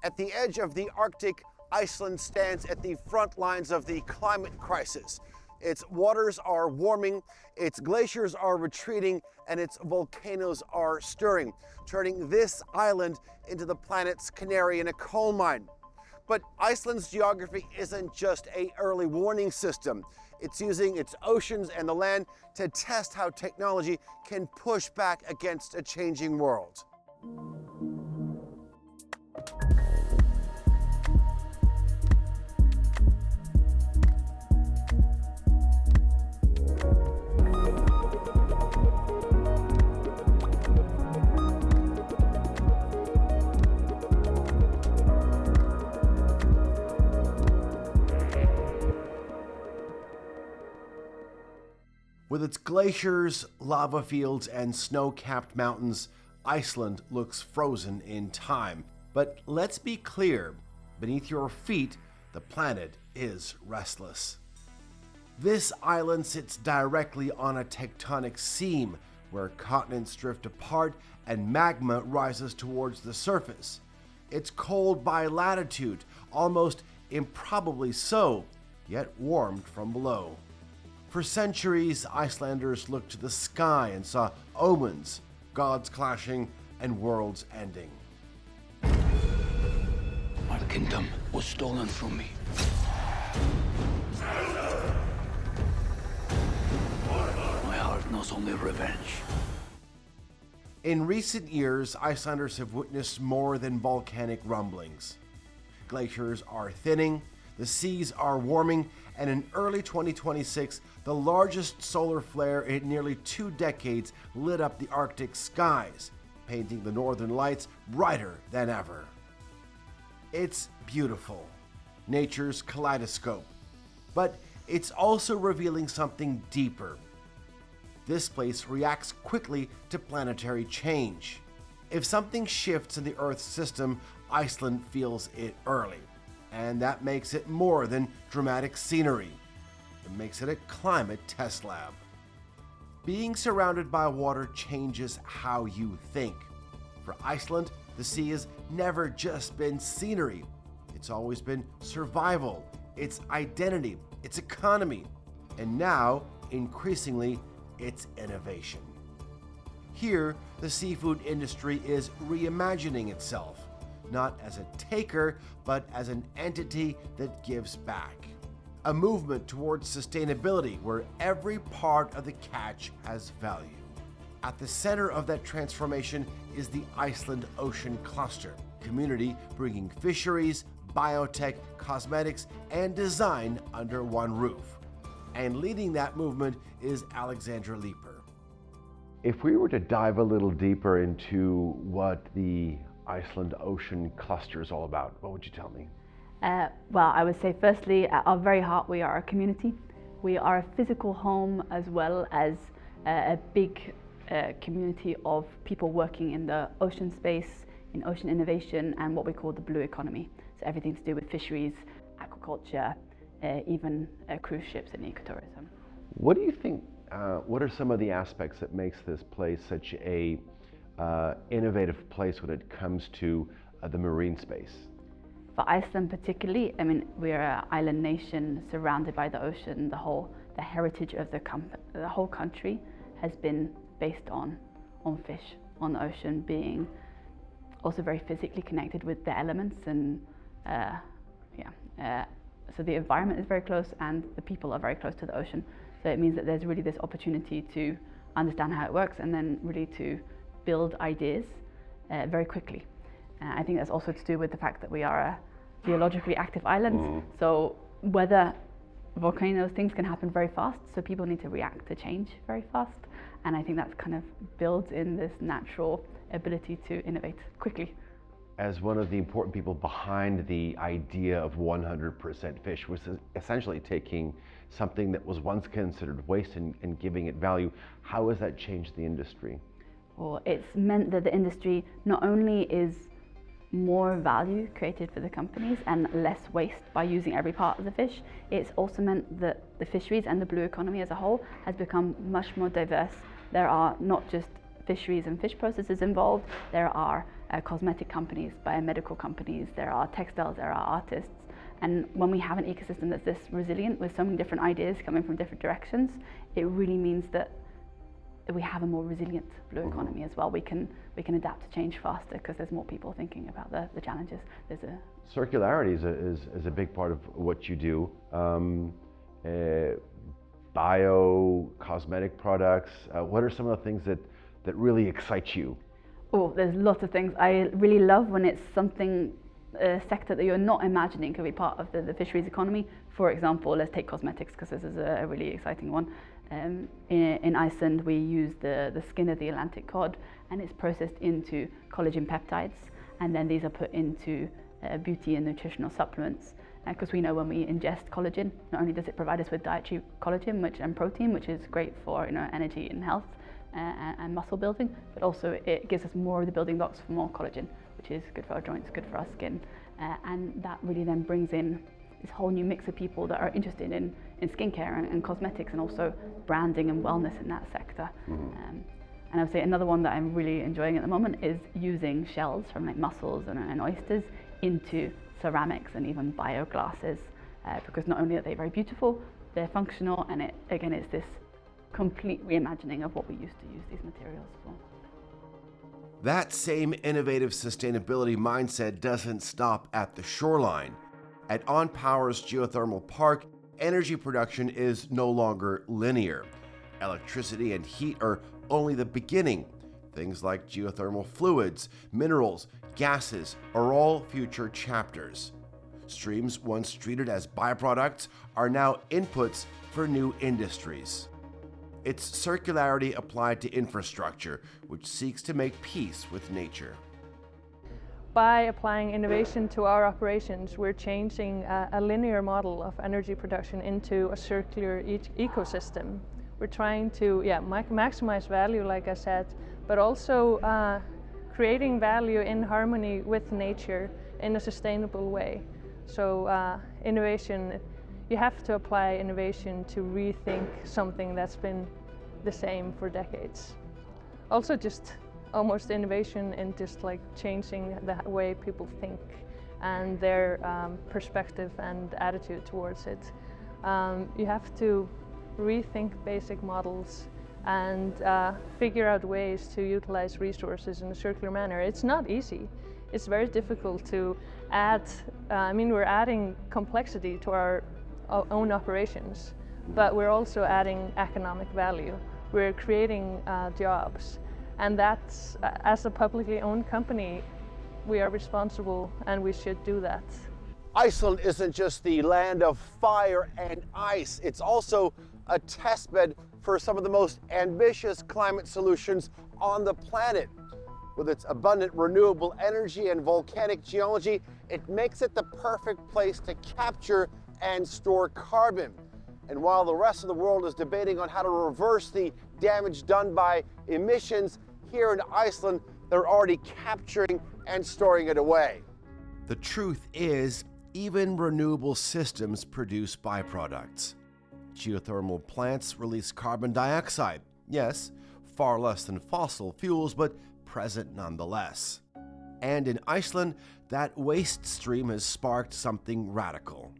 At the edge of the Arctic, Iceland stands at the front lines of the climate crisis. Its waters are warming, its glaciers are retreating, and its volcanoes are stirring, turning this island into the planet's canary in a coal mine. But Iceland's geography isn't just an early warning system. It's using its oceans and the land to test how technology can push back against a changing world. With its glaciers, lava fields, and snow-capped mountains, Iceland looks frozen in time. But let's be clear, beneath your feet, the planet is restless. This island sits directly on a tectonic seam where continents drift apart and magma rises towards the surface. It's cold by latitude, almost improbably so, yet warmed from below. For centuries, Icelanders looked to the sky and saw omens, gods clashing, and worlds ending. My kingdom was stolen from me. My heart knows only revenge. In recent years, Icelanders have witnessed more than volcanic rumblings. Glaciers are thinning, the seas are warming, and in early 2026, the largest solar flare in nearly 2 decades lit up the Arctic skies, painting the northern lights brighter than ever. It's beautiful, nature's kaleidoscope, but it's also revealing something deeper. This place reacts quickly to planetary change. If something shifts in the Earth's system, Iceland feels it early. And that makes it more than dramatic scenery. It makes it a climate test lab. Being surrounded by water changes how you think. For Iceland, the sea has never just been scenery. It's always been survival, its identity, its economy, and now, increasingly, its innovation. Here, the seafood industry is reimagining itself, not as a taker, but as an entity that gives back. A movement towards sustainability where every part of the catch has value. At the center of that transformation is the Iceland Ocean Cluster, community bringing fisheries, biotech, cosmetics, and design under one roof. And leading that movement is Alexandra Leeper. If we were to dive a little deeper into what the Iceland Ocean Cluster is all about, what would you tell me? Well, I would say firstly, at our very heart, we are a community. We are a physical home as well as a big community of people working in the ocean space, in ocean innovation, and what we call the blue economy. So everything to do with fisheries, aquaculture, even cruise ships and ecotourism. What do you think, what are some of the aspects that makes this place such a innovative place when it comes to the marine space? For Iceland particularly, I mean, we're an island nation surrounded by the ocean. The heritage of the whole country has been based on fish, on the ocean, being also very physically connected with the elements, and so the environment is very close and the people are very close to the ocean. So it means that there's really this opportunity to understand how it works and then really to build ideas very quickly. I think that's also to do with the fact that we are a geologically active island. So weather, volcanoes, things can happen very fast. So people need to react to change very fast. And I think that's kind of builds in this natural ability to innovate quickly. As one of the important people behind the idea of 100% fish, was essentially taking something that was once considered waste and giving it value, how has that changed the industry? Well, it's meant that the industry not only is more value created for the companies and less waste by using every part of the fish, it's also meant that the fisheries and the blue economy as a whole has become much more diverse. There are not just fisheries and fish processes involved, there are cosmetic companies, biomedical companies, there are textiles, there are artists. And when we have an ecosystem that's this resilient with so many different ideas coming from different directions, it really means that we have a more resilient blue economy as well. We can adapt to change faster because there's more people thinking about the challenges. Circularity is a big part of what you do. Bio, cosmetic products, what are some of the things that really excite you? Oh, there's lots of things. I really love when it's something, a sector that you're not imagining could be part of the fisheries economy. For example, let's take cosmetics, because this is a really exciting one. In Iceland, we use the skin of the Atlantic cod, and it's processed into collagen peptides, and then these are put into beauty and nutritional supplements. Because we know when we ingest collagen, not only does it provide us with dietary collagen and protein, which is great for energy and health and muscle building, but also it gives us more of the building blocks for more collagen, which is good for our joints, good for our skin, and that really then brings in this whole new mix of people that are interested in skincare and cosmetics, and also branding and wellness in that sector. And I would say another one that I'm really enjoying at the moment is using shells from like mussels and oysters into ceramics and even bioglasses, because not only are they very beautiful, they're functional, and it's this complete reimagining of what we used to use these materials for. That same innovative sustainability mindset doesn't stop at the shoreline. At On Power's Geothermal Park, energy production is no longer linear. Electricity and heat are only the beginning. Things like geothermal fluids, minerals, gases are all future chapters. Streams once treated as byproducts are now inputs for new industries. It's circularity applied to infrastructure, which seeks to make peace with nature. By applying innovation to our operations, we're changing a linear model of energy production into a circular ecosystem. We're trying to maximize value, like I said, but also creating value in harmony with nature in a sustainable way. So innovation, you have to apply innovation to rethink something that's been the same for decades. Also just almost innovation in just like changing the way people think and their perspective and attitude towards it. You have to rethink basic models and figure out ways to utilize resources in a circular manner. It's not easy. It's very difficult to add, we're adding complexity to our own operations, but we're also adding economic value. We're creating jobs, and that's, as a publicly owned company, we are responsible and we should do that. Iceland isn't just the land of fire and ice, it's also a testbed for some of the most ambitious climate solutions on the planet. With its abundant renewable energy and volcanic geology, it makes it the perfect place to capture and store carbon. And while the rest of the world is debating on how to reverse the damage done by emissions, here in Iceland, they're already capturing and storing it away. The truth is, even renewable systems produce byproducts. Geothermal plants release carbon dioxide. Yes, far less than fossil fuels, but present nonetheless. And in Iceland, that waste stream has sparked something radical.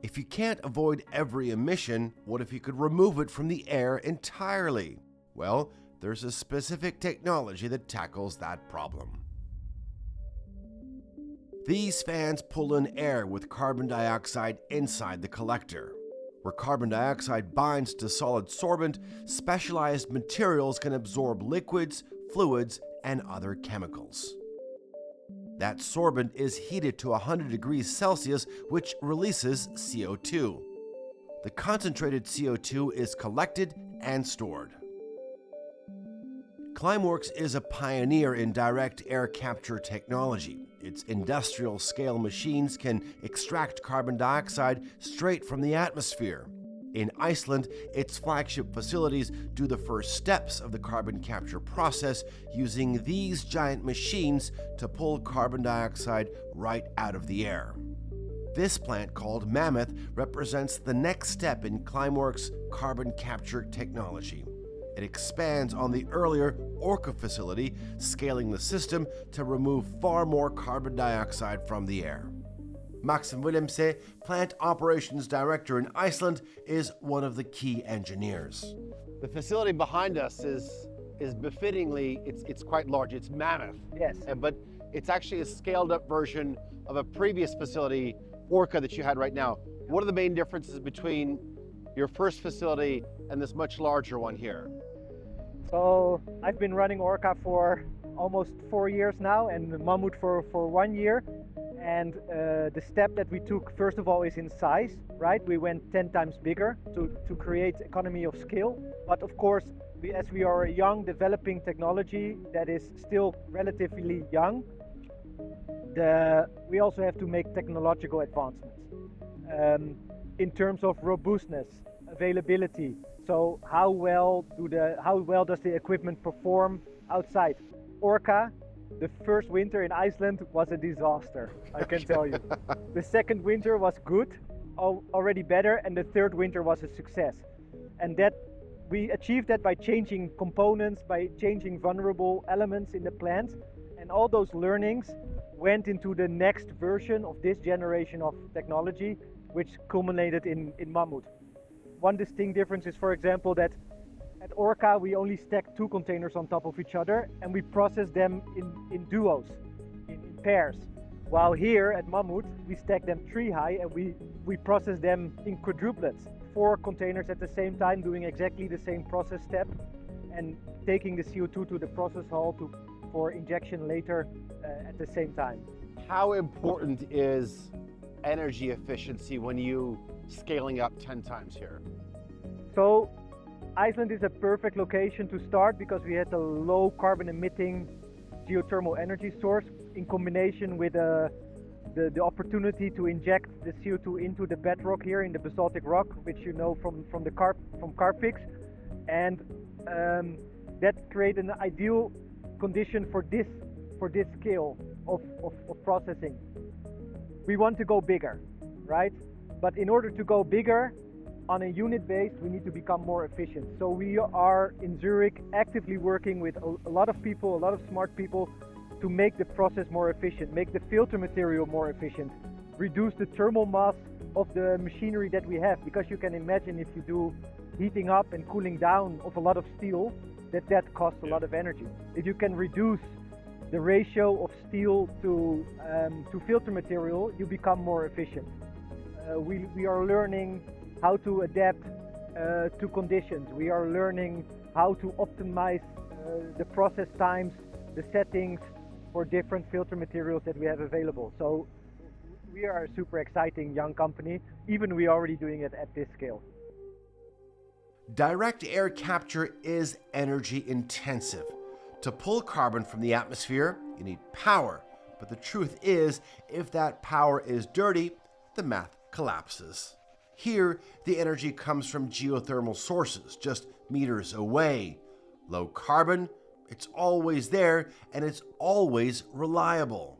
If you can't avoid every emission, what if you could remove it from the air entirely? Well, there's a specific technology that tackles that problem. These fans pull in air with carbon dioxide inside the collector. Where carbon dioxide binds to solid sorbent, specialized materials can absorb liquids, fluids, and other chemicals. That sorbent is heated to 100 degrees Celsius, which releases CO₂. The concentrated CO₂ is collected and stored. Climeworks is a pioneer in direct air capture technology. Its industrial-scale machines can extract carbon dioxide straight from the atmosphere. In Iceland, its flagship facilities do the first steps of the carbon capture process using these giant machines to pull carbon dioxide right out of the air. This plant, called Mammoth, represents the next step in Climeworks' carbon capture technology. It expands on the earlier Orca facility, scaling the system to remove far more carbon dioxide from the air. Maxim Willemse, Plant Operations Director in Iceland, is one of the key engineers. The facility behind us is befittingly, it's quite large, it's mammoth. Yes. But it's actually a scaled up version of a previous facility, Orca, that you had right now. What are the main differences between your first facility and this much larger one here? So I've been running Orca for almost 4 years now, and Mammoet for 1 year. And the step that we took, first of all, is in size, right? We went 10 times bigger to create economy of scale. But of course, as we are a young developing technology that is still relatively young, we also have to make technological advancements in terms of robustness, availability. So how well does the equipment perform outside? Orca, the first winter in Iceland was a disaster, I can tell you. The second winter was good, already better, and the third winter was a success. And that we achieved that by changing components, by changing vulnerable elements in the plant, and all those learnings went into the next version of this generation of technology, which culminated in Mammoet. One distinct difference is, for example, that at Orca we only stack 2 containers on top of each other, and we process them in duos, in pairs. While here at Mammoet we stack them 3 high, and we process them in quadruplets, 4 containers at the same time, doing exactly the same process step and taking the CO2 to the process hall for injection later at the same time. How important is energy efficiency when you scaling up 10 times here? So Iceland is a perfect location to start because we had a low carbon emitting geothermal energy source in combination with the opportunity to inject the CO2 into the bedrock here in the basaltic rock, which you know from Carbfix, and that created an ideal condition for this scale of processing. We want to go bigger, right? But in order to go bigger on a unit base, we need to become more efficient. So we are in Zurich actively working with a lot of people, a lot of smart people, to make the process more efficient, make the filter material more efficient, reduce the thermal mass of the machinery that we have, because you can imagine if you do heating up and cooling down of a lot of steel, that costs a lot of energy. If you can reduce the ratio of steel to filter material, you become more efficient. We are learning how to adapt to conditions. We are learning how to optimize the process times, the settings for different filter materials that we have available. So we are a super exciting young company, even we are already doing it at this scale. Direct air capture is energy intensive. To pull carbon from the atmosphere, you need power. But the truth is, if that power is dirty, the math collapses. Here, the energy comes from geothermal sources, just meters away. Low carbon, it's always there, and it's always reliable.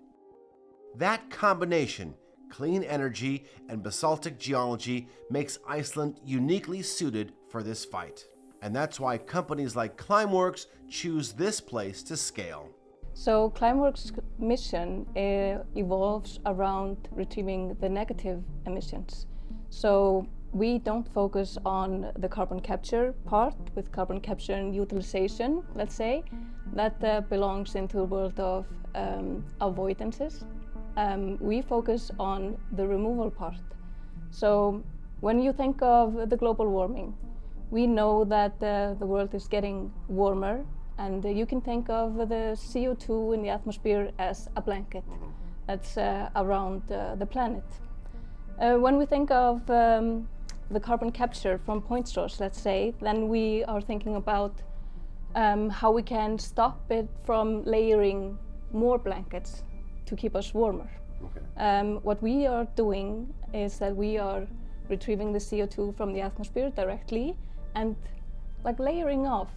That combination, clean energy and basaltic geology, makes Iceland uniquely suited for this fight. And that's why companies like Climeworks choose this place to scale. So Climeworks' mission evolves around retrieving the negative emissions. So we don't focus on the carbon capture part with carbon capture and utilization, let's say. That belongs into the world of avoidances. We focus on the removal part. So when you think of the global warming, we know that the world is getting warmer, and you can think of the CO2 in the atmosphere as a blanket that's around the planet. When we think of the carbon capture from point source, let's say, then we are thinking about how we can stop it from layering more blankets to keep us warmer. Okay. What we are doing is that we are retrieving the CO2 from the atmosphere directly and like layering off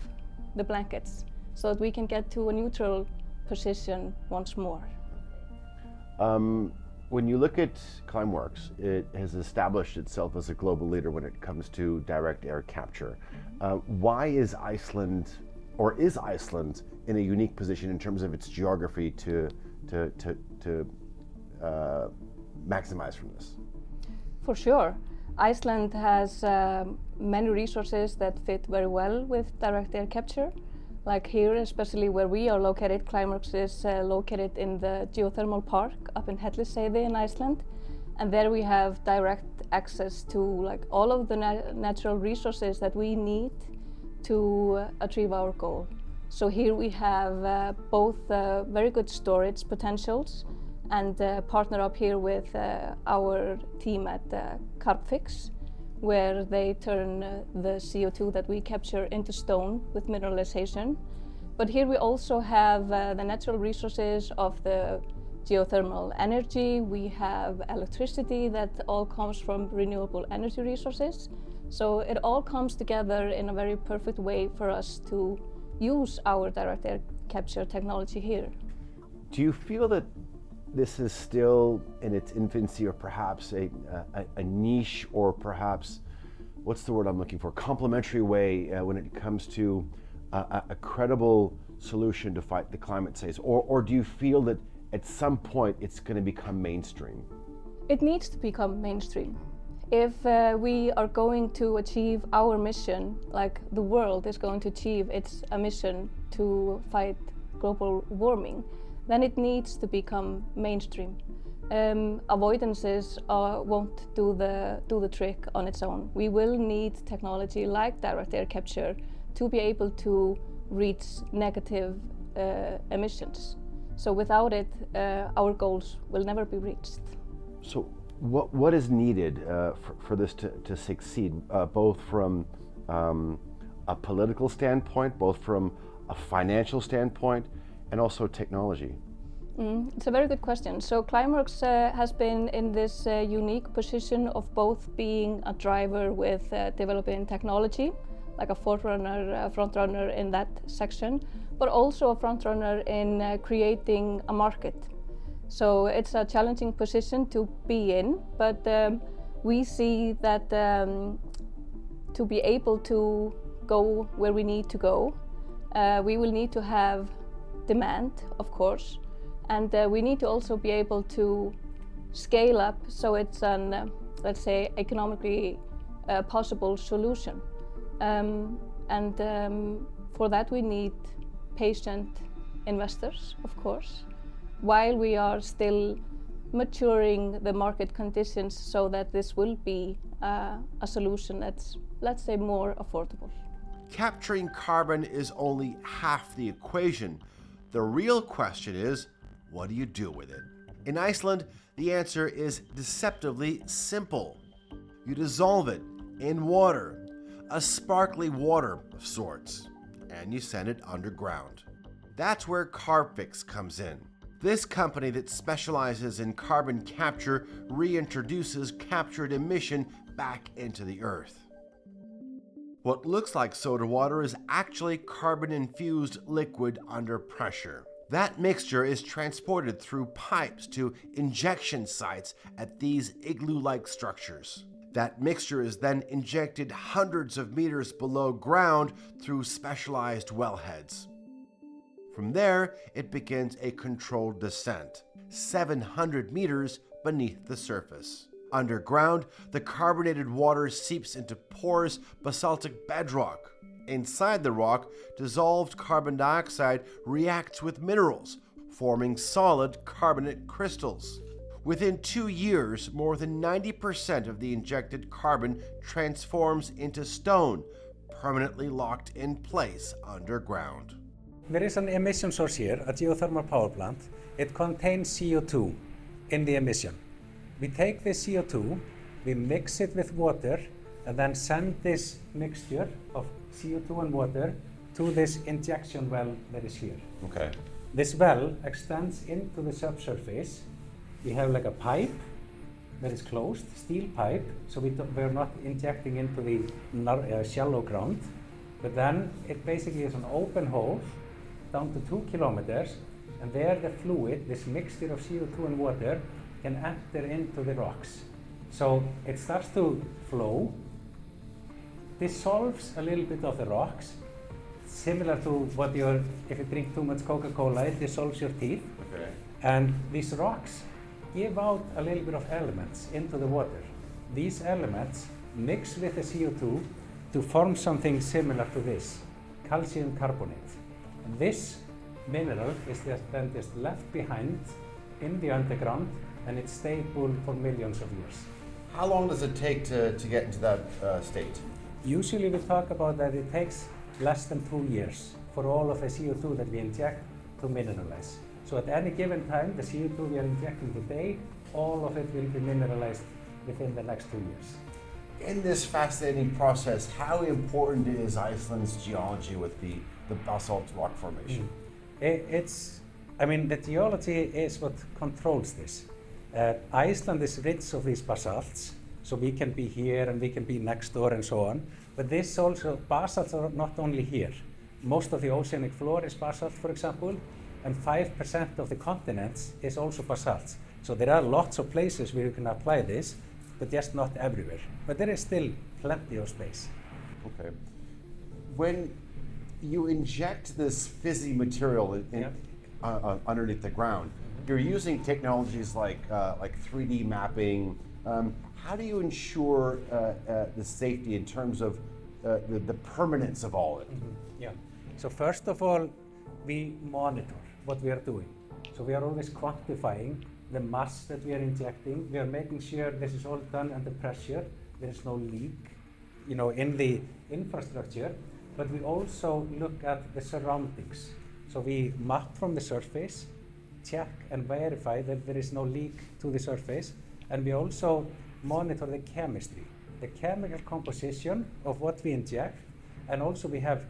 the blankets so that we can get to a neutral position once more. When you look at Climeworks, it has established itself as a global leader when it comes to direct air capture. Why is Iceland in a unique position in terms of its geography to maximize from this? For sure. Iceland has many resources that fit very well with direct air capture. Like here, especially where we are located, Climeworks is located in the Geothermal Park up in Hellisheiði in Iceland. And there we have direct access to like all of the natural resources that we need to achieve our goal. So here we have both very good storage potentials and partner up here with our team at Carbfix, where they turn the CO₂ that we capture into stone with mineralization. But here we also have the natural resources of the geothermal energy. We have electricity that all comes from renewable energy resources. So it all comes together in a very perfect way for us to use our direct air capture technology here. Do you feel that this is still in its infancy, or perhaps a niche, or perhaps, what's the word I'm looking for, complementary way when it comes to a credible solution to fight the climate change? Or do you feel that at some point it's going to become mainstream? It needs to become mainstream. If we are going to achieve our mission, like the world is going to achieve its mission to fight global warming, then it needs to become mainstream. Avoidances won't do the trick on its own. We will need technology like direct air capture to be able to reach negative emissions. So without it, our goals will never be reached. So what is needed for this to succeed, both from a political standpoint, both from a financial standpoint, and also technology? It's a very good question. So Climeworks has been in this unique position of both being a driver with developing technology, like a frontrunner in that section, but also a frontrunner in creating a market. So it's a challenging position to be in, but we see that to be able to go where we need to go, we will need to have demand, of course, and we need to also be able to scale up so it's an, let's say, economically possible solution. For that we need patient investors, of course, while we are still maturing the market conditions so that this will be a solution that's, let's say, more affordable. Capturing carbon is only half the equation. The real question is, what do you do with it? In Iceland, the answer is deceptively simple. You dissolve it in water, a sparkly water of sorts, and you send it underground. That's where Carbfix comes in. This company that specializes in carbon capture reintroduces captured emission back into the earth. What looks like soda water is actually carbon-infused liquid under pressure. That mixture is transported through pipes to injection sites at these igloo-like structures. That mixture is then injected hundreds of meters below ground through specialized wellheads. From there, it begins a controlled descent, 700 meters beneath the surface. Underground, the carbonated water seeps into porous basaltic bedrock. Inside the rock, dissolved carbon dioxide reacts with minerals, forming solid carbonate crystals. Within 2 years, more than 90% of the injected carbon transforms into stone, permanently locked in place underground. There is an emission source here, a geothermal power plant. It contains CO₂ in the emission. We take the CO₂, we mix it with water, and then send this mixture of CO₂ and water to this injection well that is here. Okay. This well extends into the subsurface. We have like a pipe that is closed, steel pipe, so we're not injecting into the shallow ground. But then it basically is an open hole down to 2 kilometers, and there the fluid, this mixture of CO₂ and water, can enter into the rocks. So it starts to flow, dissolves a little bit of the rocks, similar to what if you drink too much Coca-Cola, it dissolves your teeth. Okay. And these rocks give out a little bit of elements into the water. These elements mix with the CO2 to form something similar to this, calcium carbonate. And this mineral is then just left behind in the underground, and it's stable for millions of years. How long does it take to get into that state? Usually we talk about that it takes less than 2 years for all of the CO2 that we inject to mineralize. So at any given time, the CO2 we are injecting today, all of it will be mineralized within the next 2 years. In this fascinating process, how important is Iceland's geology with the basalt rock formation? The geology is what controls this. Iceland is rich of these basalts, so we can be here and we can be next door and so on. But this also, basalts are not only here. Most of the oceanic floor is basalt, for example, and 5% of the continents is also basalts. So there are lots of places where you can apply this, but just not everywhere. But there is still plenty of space. Okay. When you inject this fizzy material underneath the ground, you're using technologies like 3D mapping. How do you ensure the safety in terms of the permanence of all of it? So first of all, we monitor what we are doing. So we are always quantifying the mass that we are injecting. We are making sure this is all done under pressure. There is no leak, in the infrastructure. But we also look at the surroundings. So we map from the surface, check and verify that there is no leak to the surface, and we also monitor the chemistry, the chemical composition of what we inject, and also we have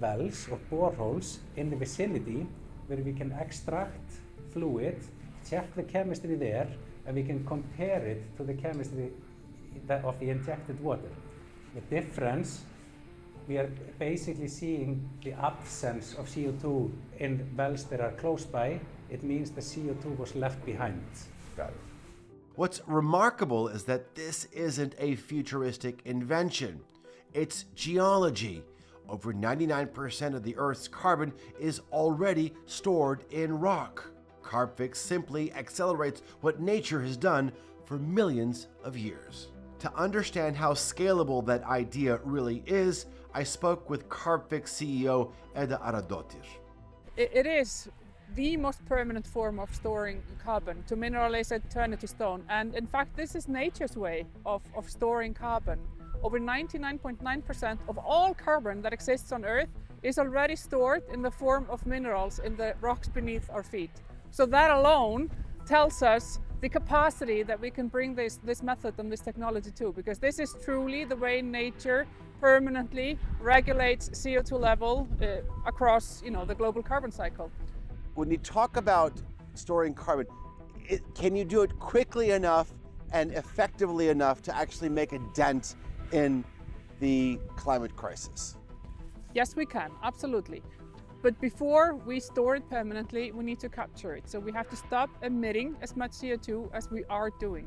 wells or boreholes in the vicinity where we can extract fluid, check the chemistry there, and we can compare it to the chemistry of the injected water. The difference, we are basically seeing the absence of CO2 in wells that are close by. It means the CO2 was left behind. Got it. What's remarkable is that this isn't a futuristic invention. It's geology. Over 99% of the Earth's carbon is already stored in rock. Carbfix simply accelerates what nature has done for millions of years. To understand how scalable that idea really is, I spoke with Carbfix CEO Edda Aradóttir. It is the most permanent form of storing carbon, to mineralize it, turn it to stone. And in fact, this is nature's way of storing carbon. Over 99.9% of all carbon that exists on Earth is already stored in the form of minerals in the rocks beneath our feet. So that alone tells us the capacity that we can bring this method and this technology to, because this is truly the way nature permanently regulates CO2 level across the global carbon cycle. When you talk about storing carbon, can you do it quickly enough and effectively enough to actually make a dent in the climate crisis? Yes, we can, absolutely. But before we store it permanently, we need to capture it. So we have to stop emitting as much CO2 as we are doing.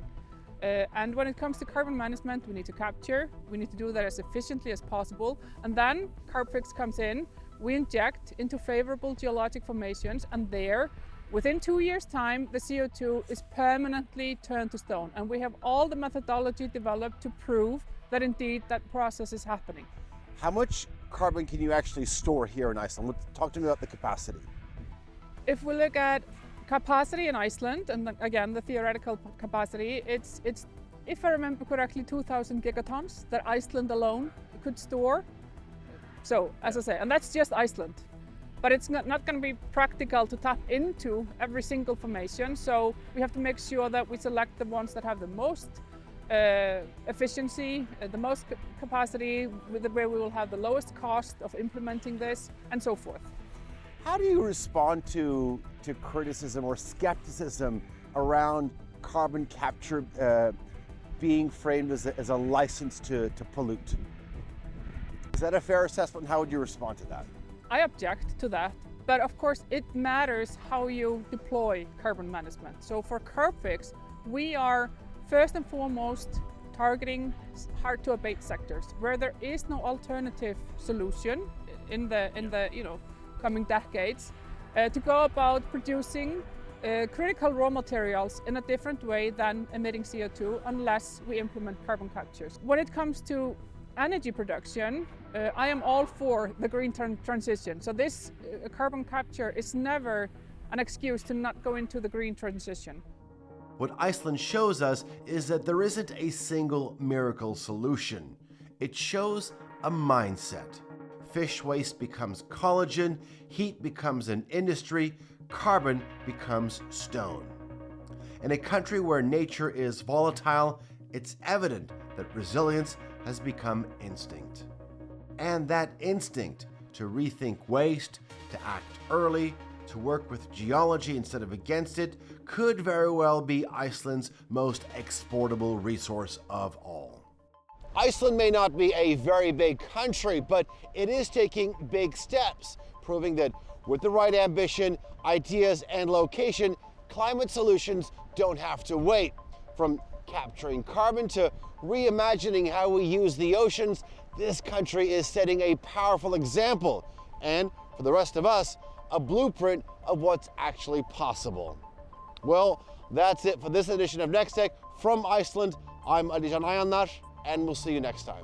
And when it comes to carbon management, we need to capture. We need to do that as efficiently as possible. And then Carbfix comes in. We inject into favorable geologic formations, and there, within 2 years' time, the CO2 is permanently turned to stone. And we have all the methodology developed to prove that indeed that process is happening. How much carbon can you actually store here in Iceland? Talk to me about the capacity. If we look at capacity in Iceland, and again the theoretical capacity, it's if I remember correctly, 2,000 gigatons that Iceland alone could store. So, as I say, and that's just Iceland. But it's not going to be practical to tap into every single formation, so we have to make sure that we select the ones that have the most efficiency, the most capacity, where we will have the lowest cost of implementing this, and so forth. How do you respond to criticism or skepticism around carbon capture being framed as a license to pollute? Is that a fair assessment? How would you respond to that? I object to that, but of course it matters how you deploy carbon management. So for Carbfix, We are first and foremost targeting hard to abate sectors where there is no alternative solution in the coming decades to go about producing critical raw materials in a different way than emitting CO2 unless we implement carbon captures. When it comes to energy production, I am all for the green transition. So this carbon capture is never an excuse to not go into the green transition. What Iceland shows us is that there isn't a single miracle solution. It shows a mindset. Fish waste becomes collagen, heat becomes an industry, carbon becomes stone. In a country where nature is volatile, it's evident that resilience has become instinct. And that instinct to rethink waste, to act early, to work with geology instead of against it, could very well be Iceland's most exportable resource of all. Iceland may not be a very big country, but it is taking big steps, proving that with the right ambition, ideas, and location, climate solutions don't have to wait. From capturing carbon to reimagining how we use the oceans, this country is setting a powerful example, and for the rest of us, a blueprint of what's actually possible. Well, that's it for this edition of NexTech from Iceland. I'm Alijan Ayanar, and we'll see you next time.